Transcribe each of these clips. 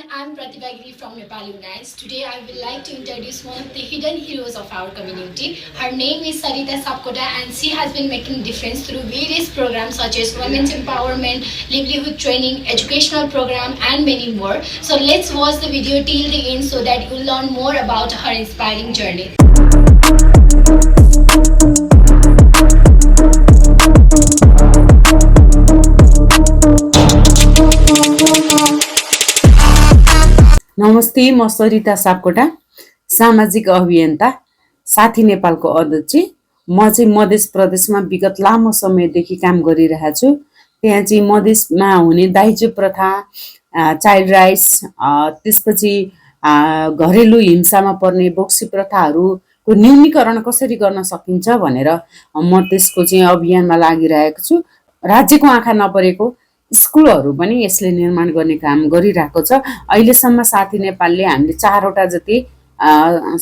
I'm Pratibha Giri from Nepali Unites. Today I would like to introduce one of the hidden heroes of our community. Her name is Sarita Sapkota and she has been making difference through various programs such as women's empowerment, livelihood training, educational program and many more. So let's watch the video till the end so that you'll learn more about her inspiring journey. नमस्ते, म सरिता सापकोटा, सामाजिक अभियन्ता, साथी नेपालको अध्यक्ष। म चाहिँ मध्य प्रदेशमा विगत लामो समयदेखि काम गरिरहेको छु। त्यहाँ चाहिँ मधेसमा हुने दाइजो प्रथा, चाइल्ड राइट्स, त्यसपछि घरेलु हिंसामा पर्ने बोक्सी प्रथाहरूको न्यूनीकरण कसरी गर्न सकिन्छ भनेर म त्यसको चाहिँ अभियानमा लागिरहेको छु। राज्यको आँखा नपरेको स्कुलहरू पनि यसले निर्माण गर्ने काम गरिरहेको छ। अहिलेसम्म साथी नेपालले हामीले 4 वटा जति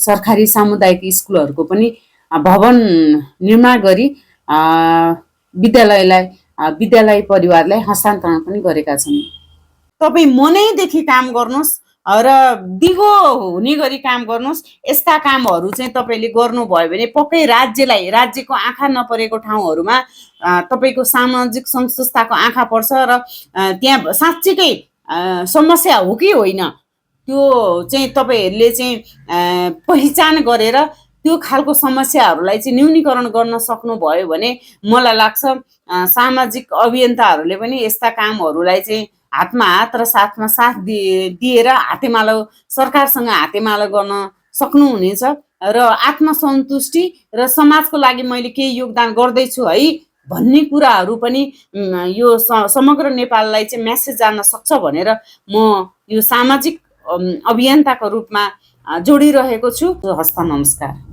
सरकारी सामुदायिक स्कुलहरूको पनि भवन निर्माण गरी विद्यालय परिवारलाई हस्तान्तरण पनि गरेका छौँ। तपाई मनैदेखि काम गर्नुस् र दिगो हुने गरी काम गर्नुस्। यस्ता कामहरू चाहिँ तपाईले गर्नुभयो भने पक्कै राज्यको आँखा नपरेको ठाउँहरूमा तपाईको सामाजिक संस्थाको आँखा पर्छ र त्यहाँ साच्चै समस्या हो कि होइन त्यो चाहिँ तपाईहरुले चाहिँ पहिचान गरेर त्यो खालको समस्याहरूलाई चाहिँ न्यूनीकरण गर्न सक्नुभयो भने मलाई लाग्छ सामाजिक अभियन्ताहरूले पनि यस्ता कामहरूलाई चाहिँ हातमा हात र साथमा साथ दिएर हातेमालो सरकारसँग हातेमालो गर्न सक्नुहुनेछ र आत्मसन्तुष्टि र समाजको लागि मैले केही योगदान गर्दैछु है भन्ने कुराहरू पनि यो समग्र नेपाललाई चाहिँ मेसेज जान सक्छ भनेर म यो सामाजिक अभियन्ताको रूपमा जोडिरहेको छु। हस्त नमस्कार।